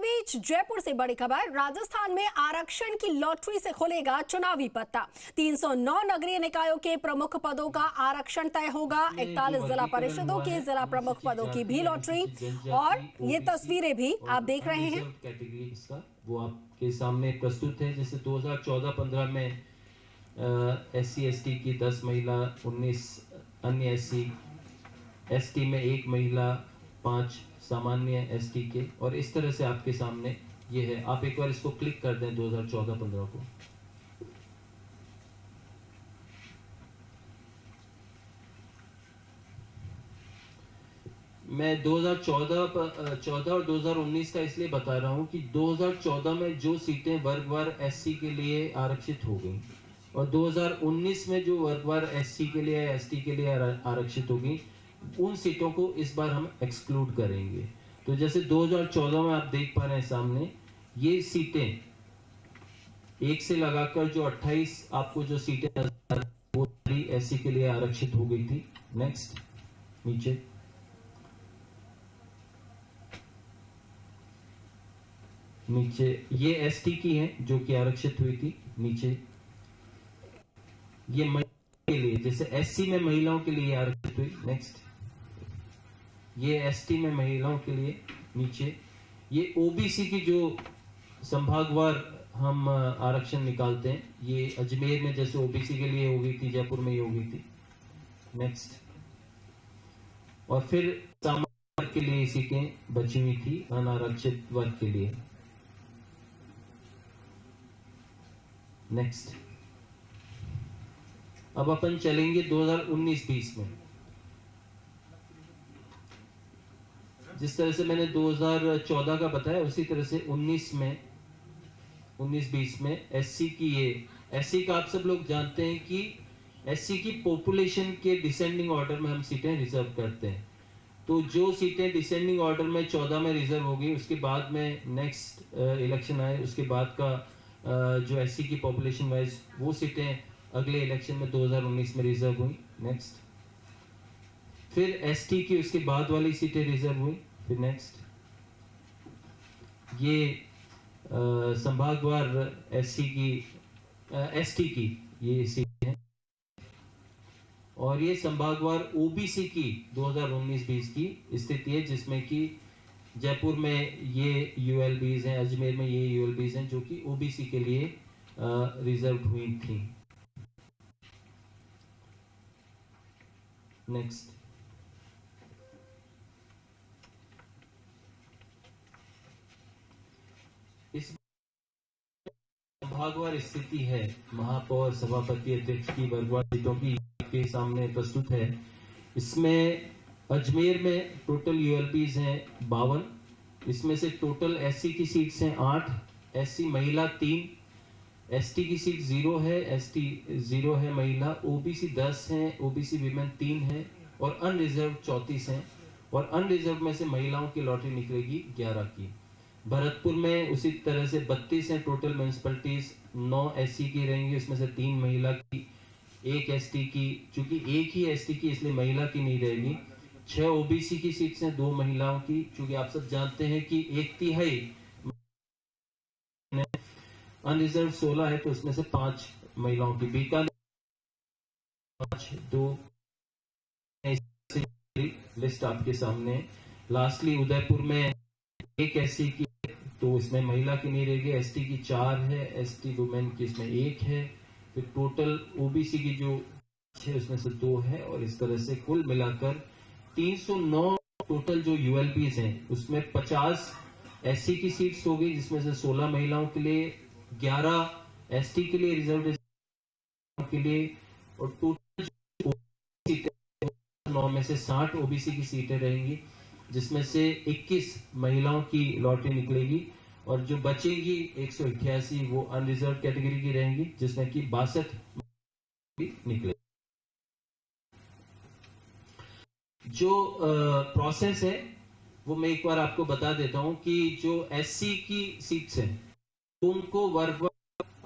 बीच जयपुर से बड़ी खबर। राजस्थान में आरक्षण की लॉटरी से खुलेगा चुनावी पत्ता। 309 नगरीय निकायों के प्रमुख पदों का आरक्षण तय होगा। 41 जिला परिषदों के जिला प्रमुख पदों की भी लॉटरी, और ये तस्वीरें भी आप देख रहे हैं। कैटेगरी इसका वो आपके सामने प्रस्तुत है। जैसे 2014-15 में SC/ST की 10 महिला, 19 अन्य SC/ST में 1 महिला, 5 सामान्य ST के, और इस तरह से आपके सामने ये है। आप एक बार इसको क्लिक कर दें 2014-15 को। मैं 2014 और 2019 का इसलिए बता रहा हूं कि 2014 में जो सीटें वर्गवार SC के लिए आरक्षित हो गई और 2019 में जो वर्गवार SC के लिए ST के लिए आरक्षित हो गई, उन सीटों को इस बार हम एक्सक्लूड करेंगे। तो जैसे 2014 में आप देख पा रहे हैं सामने ये सीटें 1 से लगाकर जो 28 आपको जो सीटें वो SC के लिए आरक्षित हो गई थी। नेक्स्ट, नीचे ये ST की हैं जो कि आरक्षित हुई थी। नीचे ये महिलाओं के लिए, जैसे SC में महिलाओं के लिए आरक्षित हुई। नेक्स्ट, ये ST में महिलाओं के लिए। नीचे ये OBC की जो संभागवार हम आरक्षण निकालते हैं, ये अजमेर में जैसे OBC के लिए हो गई थी, जयपुर में ये हो गई थी। नेक्स्ट, और फिर सामान्य वर्ग के लिए सीटें बची हुई थी अनारक्षित वर्ग के लिए। नेक्स्ट, अब अपन चलेंगे 2019-20 में। जिस तरह से मैंने 2014 का बताया उसी तरह से 19-20 में SC की SC का आप सब लोग जानते हैं कि SC की पॉपुलेशन के डिसेंडिंग ऑर्डर में हम सीटें रिजर्व करते हैं। तो जो सीटें डिसेंडिंग ऑर्डर में 14 में रिजर्व होगी, उसके बाद में नेक्स्ट इलेक्शन आए, उसके बाद का जो SC की पॉपुलेशन वाइज वो सीटें अगले इलेक्शन में 2019 में रिजर्व हुई। नेक्स्ट, फिर ST की उसके बाद वाली सीटें रिजर्व हुई। फिर नेक्स्ट, ये संभागवार ST की ये सीटें हैं, और ये संभागवार OBC की 2019-20 की स्थिति है, जिसमें कि जयपुर में ये ULBs हैं, अजमेर में ये ULBs हैं जो कि OBC के लिए रिजर्व हुई थी। नेक्स्ट, इस संभागवार स्थिति है महापौर, सभापति, अध्यक्ष की वर्गवार सीटों की के सामने प्रस्तुत है। इसमें अजमेर में टोटल ULBs हैं 52। इसमें से टोटल SC की सीट्स हैं 8, SC महिला 3, ST की सीट 0 है, ST 0 है महिला, OBC 10 है, OBC विमेन 3 है, और अनरिजर्व 34 हैं, और अनरिजर्व में से महिलाओं की लॉटरी निकलेगी 11 की। भरतपुर में उसी तरह से 32 हैं टोटल म्यूनिसिपैलिटीज, 9 SC की रहेंगी, उसमें से 3 महिला की, 1 ST की, चूंकि एक ही ST की इसलिए महिला की नहीं रहेगी। 6 OBC की सीट्स हैं, 2 महिलाओं की, चूंकि आप सब जानते हैं कि 1/3 अनरिजर्व 16 है, तो उसमें से 5 महिलाओं की। बीकानेर 5, 2 लिस्ट आपके सामने। लास्टली उदयपुर में 1 SC की, तो इसमें महिला की नहीं रहेगी, ST की 4 है, ST वुमेन की इसमें 1 है। फिर टोटल OBC की जो 6 उसमें से 2 है, और इस तरह से कुल मिलाकर 309 टोटल जो ULBs हैं उसमें 50 SC की सीट्स हो गई, जिसमें से 16 महिलाओं के लिए, 11 ST के लिए रिजर्व के लिए, और टोटल सीटें 9 में से 60 OBC की सीटें रहेंगी, जिसमें से 21 महिलाओं की लॉटरी निकलेगी, और जो बचेगी 188 वो अनरिजर्व कैटेगरी की रहेंगी, जिसमें कि 62 निकले। जो प्रोसेस है वो मैं एक बार आपको बता देता हूं कि जो SC की सीट्स हैं उनको वर्ग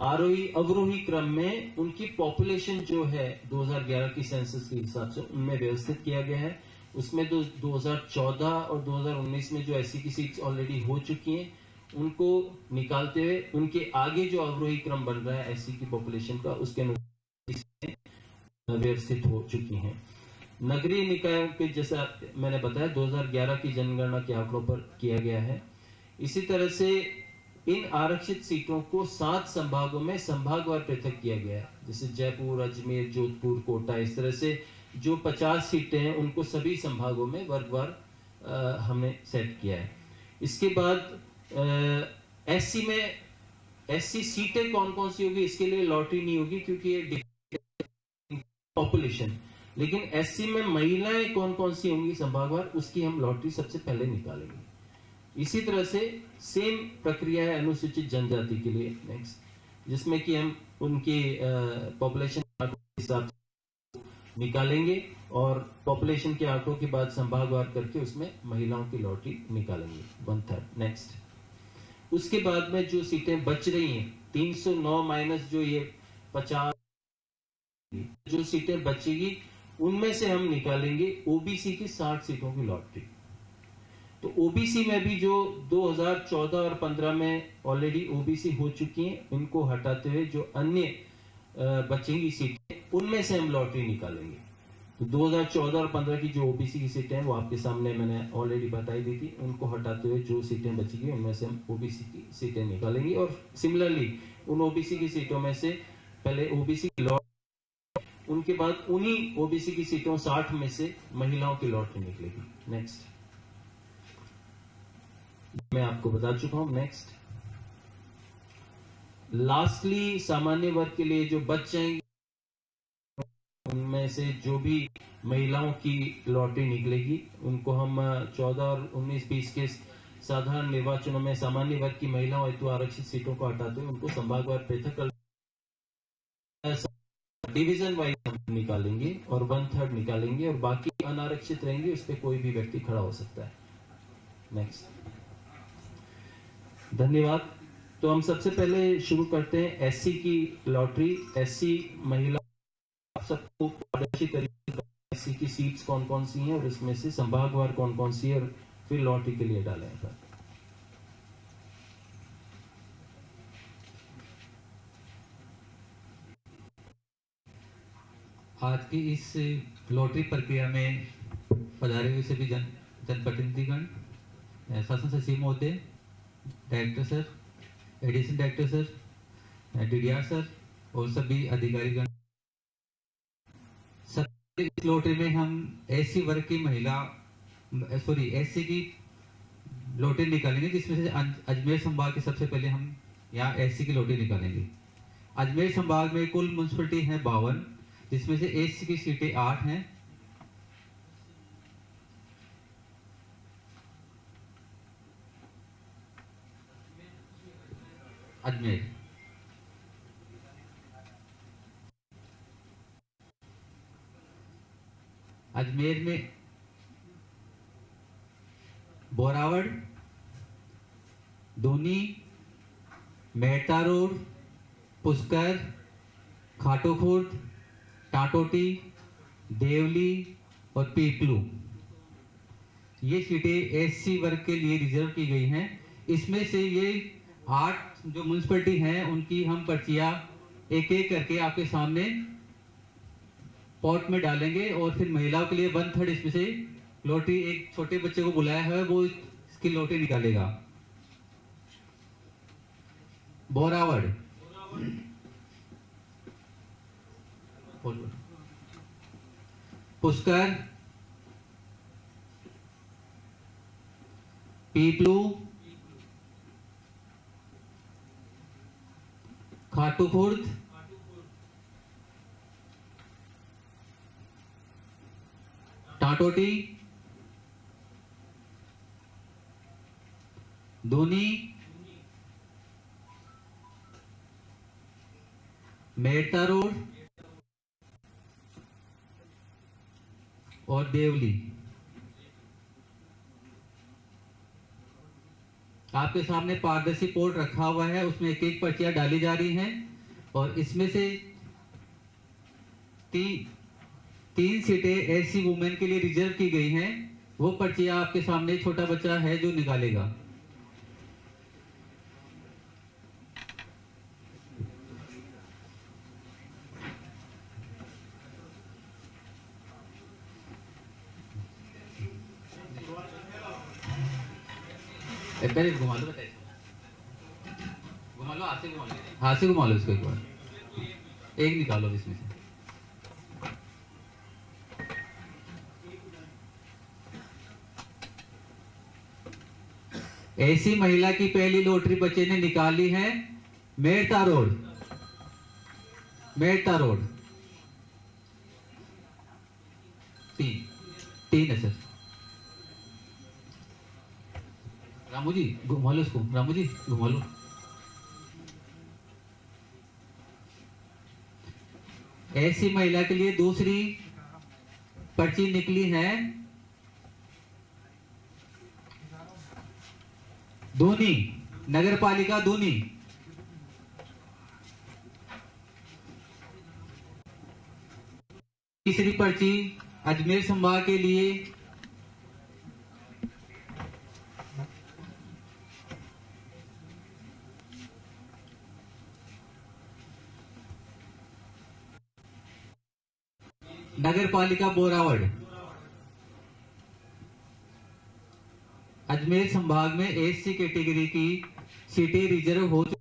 आरोही अवरोही क्रम में उनकी पॉपुलेशन जो है 2011 की सेंसस के हिसाब से उनमें व्यवस्थित किया गया है। उसमें 2014 और 2019 में जो SC की सीट्स ऑलरेडी हो चुकी हैं उनको निकालते हुए उनके आगे जो अवरोही क्रम बन रहा है एससी की पॉपुलेशन का, उसके अनुसार व्यवस्थित हो चुकी हैं। नगरीय निकायों के जैसा मैंने बताया 2011 की जनगणना के आंकड़ों पर किया गया है। इसी तरह से इन आरक्षित सीटों को 7 संभागों में संभागवार पृथक किया गया है, जैसे जयपुर, अजमेर, जोधपुर, कोटा। इस तरह से जो 50 सीटें हैं उनको सभी संभागों में वर्गवार हमने सेट किया है। इसके बाद एससी में एससी सीटें कौन कौन सी होगी, इसके लिए लॉटरी नहीं होगी क्योंकि ये पॉपुलेशन। लेकिन एससी में महिलाएं कौन कौन सी होंगी संभागवार, उसकी हम लॉटरी सबसे पहले निकालेंगे। इसी तरह से सेम प्रक्रिया है अनुसूचित जनजाति के लिए नेक्स्ट, जिसमें कि हम उनके पॉपुलेशन के हिसाब से निकालेंगे और पॉपुलेशन के आंकड़ों के बाद संभागवार करके उसमें महिलाओं की लॉटरी निकालेंगे 1/3 नेक्स्ट। उसके बाद में जो सीटें बच रही हैं 309 माइनस जो ये 50 जो सीटें बचेगी उनमें से हम निकालेंगे ओबीसी की 60 सीटों की लॉटरी। तो ओबीसी में भी जो 2014 और 15 में ऑलरेडी ओबीसी हो चुकी हैं, इनको हटाते हुए जो अन्य बचेंगी सीटें उनमें से हम लॉटरी निकालेंगे। तो 2014 और 15 की जो ओबीसी की सीटें हैं वो आपके सामने मैंने ऑलरेडी बताई दी थी। उनको हटाते हुए जो सीटें बचेंगी उनमें से हम ओबीसी की सीटें निकालेंगे और सिमिलरली उन ओबीसी की सीटों में से पहले ओबीसी की लॉटरी, उनके बाद उन्हीं ओबीसी की सीटों 60 में से महिलाओं की लॉटरी निकलेगी। नेक्स्ट मैं आपको बता चुका हूं। नेक्स्ट लास्टली सामान्य वर्ग के लिए जो बच जाएंगे उनमें से जो भी महिलाओं की लॉटरी निकलेगी उनको हम 14 और 19-20 के साधारण निर्वाचनों में सामान्य वर्ग की महिलाओं हेतु आरक्षित सीटों को हटाते हुए उनको संभागवार पृथक डिवीजन वाइज हम निकालेंगे और 1/3 निकालेंगे और बाकी अनारक्षित रहेंगे, उस पर कोई भी व्यक्ति खड़ा हो सकता है। नेक्स्ट धन्यवाद। तो हम सबसे पहले शुरू करते हैं एससी की लॉटरी। एससी महिला सबको पारदर्शी तरीके से एससी की सीट्स कौन कौन सी हैं और इसमें से संभागवार कौन कौन सी है और फिर लॉटरी के लिए डालें। आज की इस लॉटरी प्रक्रिया में पधारे हुए सभी जनप्रतिनिधिगण, शासन सचिव महोदय, director sir, additional director sir, DDR sir और सभी अधिकारीगण, इस लॉटरी में हम एससी वर्ग की एससी की लॉटरी निकालेंगे, जिसमें से अजमेर संभाग के सबसे पहले हम यहाँ एससी की लॉटरी निकालेंगे। अजमेर संभाग में कुल म्युनिसिपैलिटी है 52, जिसमें से एससी की सीटें 8 हैं। अजमेर में बोरावड़, दूनी, मेहता रोड, पुष्कर, खाटोखुर्द, टाटोटी, देवली और पीपलू, ये सीटें एससी वर्ग के लिए रिजर्व की गई हैं। इसमें से ये 8 जो म्युनिसिपैलिटी हैं उनकी हम पर्चियां एक एक करके आपके सामने पॉट में डालेंगे और फिर महिलाओं के लिए 1/3 इसमें से लॉटरी, एक छोटे बच्चे को बुलाया है वो इसकी लॉटरी निकालेगा। बोरावड़, पुष्कर, पीपलू, खाटूखुर्द, टाटोटी, दूनी, मेहता रोड और देवली। आपके सामने पारदर्शी पोर्ट रखा हुआ है, उसमें एक एक पर्चियां डाली जा रही हैं और इसमें से 3 सीटें एससी वुमेन के लिए रिजर्व की गई हैं। वो पर्चियां आपके सामने छोटा बच्चा है जो निकालेगा। पहले घुमा लो, बताइए घुमा लो, हाथ से घुमा लो, हाथ से घुमा लो इसको एक बार, एक निकालो इसमें से। ऐसी महिला की पहली लॉटरी बच्चे ने निकाली है मेड़ता रोड, मेड़ता रोड। तीन है सर। रामू जी घुमा लो इसको, रामू जी घुमा लो। ऐसी महिला के लिए दूसरी पर्ची निकली है दूनी, नगर पालिका दूनी। तीसरी पर्ची अजमेर संभाग के लिए नगर पालिका बोरावड़। अजमेर संभाग में एससी कैटेगरी की सीटें रिजर्व हो चुकी।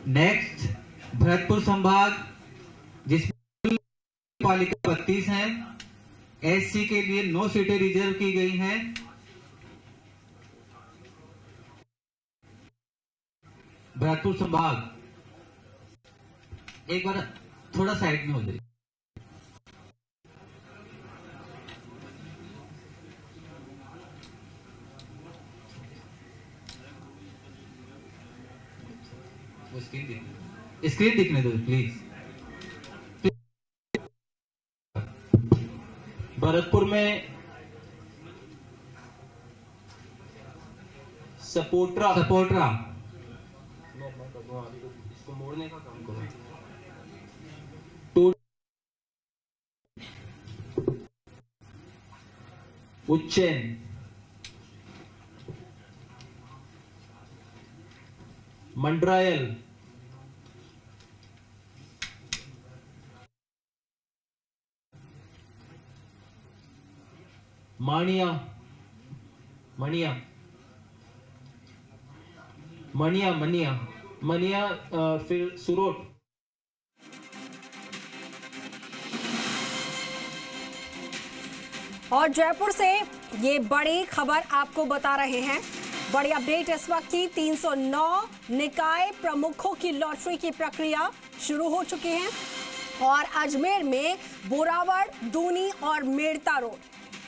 नेक्स्ट भरतपुर संभाग, जिसमें पालिका 32 है, एससी के लिए 9 सीटें रिजर्व की गई हैं। भरतपुर संभाग, एक बार थोड़ा साइड में हो जाए। स्क्रीन दिखने दो प्लीज। भरतपुर में सपोट्रा इसको मोड़ने का काम करो। उज्जैन, मंडरायल, माणिया फिर सुरोट। और जयपुर से ये बड़ी खबर आपको बता रहे हैं। बड़ी अपडेट इस वक्त की। 309 निकाय प्रमुखों की लॉटरी की प्रक्रिया शुरू हो चुकी है और अजमेर में बोरावड़, दूनी और मेड़ता रोड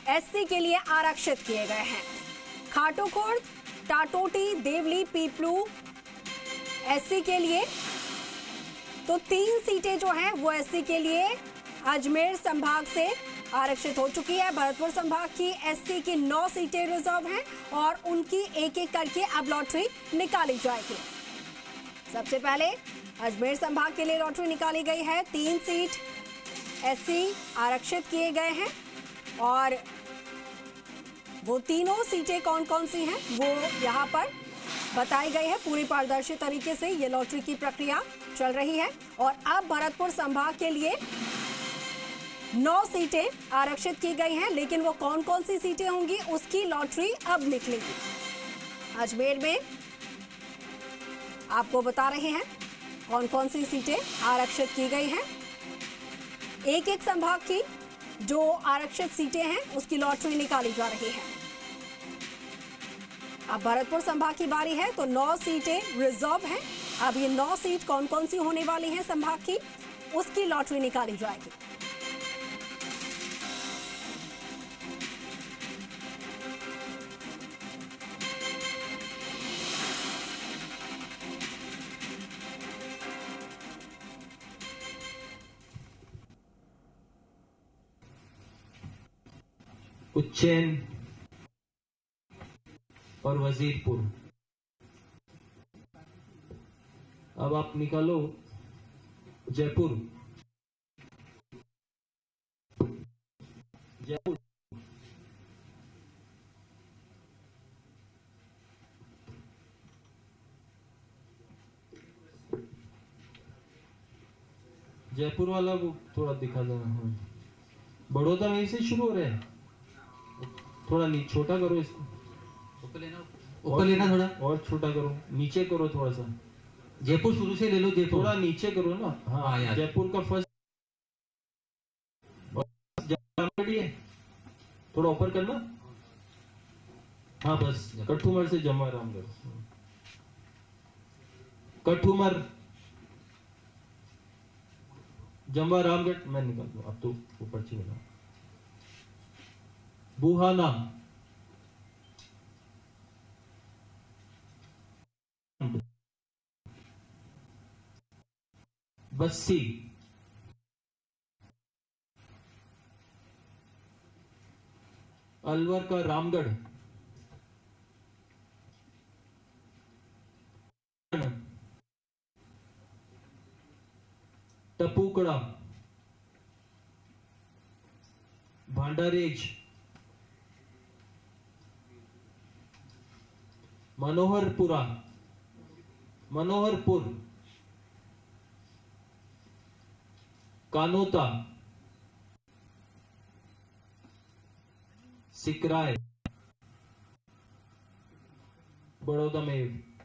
एससी के लिए आरक्षित किए गए हैं। खाटूखुर्द, टाटोटी, देवली, पीपलू एससी के लिए, तो 3 सीटें जो हैं वो एससी के लिए अजमेर संभाग से आरक्षित हो चुकी है। भरतपुर संभाग की एससी की 9 सीटें रिजर्व हैं और उनकी एक एक करके अब लॉटरी निकाली जाएगी। सबसे पहले अजमेर संभाग के लिए लॉटरी निकाली गई है। 3 सीट एससी आरक्षित किए गए हैं और वो तीनों सीटें कौन कौन सी हैं वो यहाँ पर बताई गई है। पूरी पारदर्शी तरीके से ये लॉटरी की प्रक्रिया चल रही है और अब भरतपुर संभाग के लिए 9 सीटें आरक्षित की गई हैं, लेकिन वो कौन कौन सी सीटें होंगी उसकी लॉटरी अब निकलेगी। अजमेर में आपको बता रहे हैं कौन कौन सी सीटें आरक्षित की गई हैं। एक एक संभाग की जो आरक्षित सीटें हैं उसकी लॉटरी निकाली जा रही है। अब भरतपुर संभाग की बारी है, तो 9 सीटें रिजर्व हैं। अब ये 9 सीट कौन कौन सी होने वाली हैं संभाग की, उसकी लॉटरी निकाली जाएगी। उज्जैन और वजीरपुर अब आप निकालो जयपुर। जयपुर जयपुर वाला वो थोड़ा दिखा देना। बड़ौदा में से शुरू हो रहे हैं, थोड़ा छोटा करो इसको, ऊपर लेना थोड़ा और छोटा करो, नीचे करो थोड़ा सा। जयपुर शुरू से ले लो, जयपुर थोड़ा नीचे करो ना। हाँ यार। जयपुर का फर्स्ट थोड़ा ऊपर करना। हाँ बस कठुमर से जमा रामगढ़। कठुमर जमा रामगढ़ मैं निकाल दूं, अब तो ऊपर से बना। बुहाना, बस्सी, अलवर का रामगढ़, टपूकड़ा, भांडारेज, मनोहरपुरा, मनोहरपुर, कानोता, सिकराय, बड़ौदा में